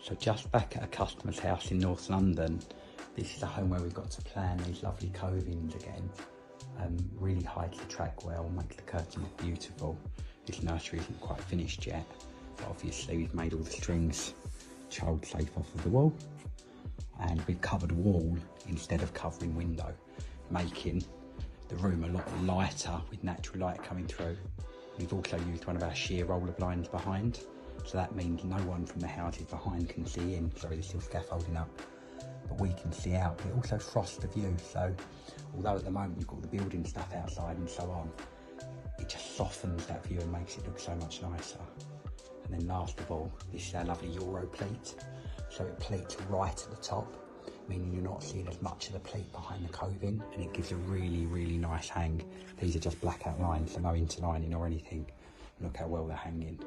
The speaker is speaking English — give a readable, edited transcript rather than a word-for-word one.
So just back at a customer's house in North London, this is a home where we've got to plan these lovely covings again. Really hides the track well, makes the curtains beautiful. This nursery isn't quite finished yet, but obviously we've made all the strings child safe off of the wall, and we've covered wall instead of covering window, making the room a lot lighter with natural light coming through. We've also used one of our sheer roller blinds behind, so that means no one from the houses behind can see in. Sorry, there's still scaffolding up, but we can see out. But it also frosts the view, so although at the moment you've got the building stuff outside and so on, it just softens that view and makes it look so much nicer. And then last of all, this is our lovely Euro pleat. So it pleats right at the top, meaning you're not seeing as much of the pleat behind the coving, and it gives a really, really nice hang. These are just blackout lines, so no interlining or anything. Look how well they're hanging.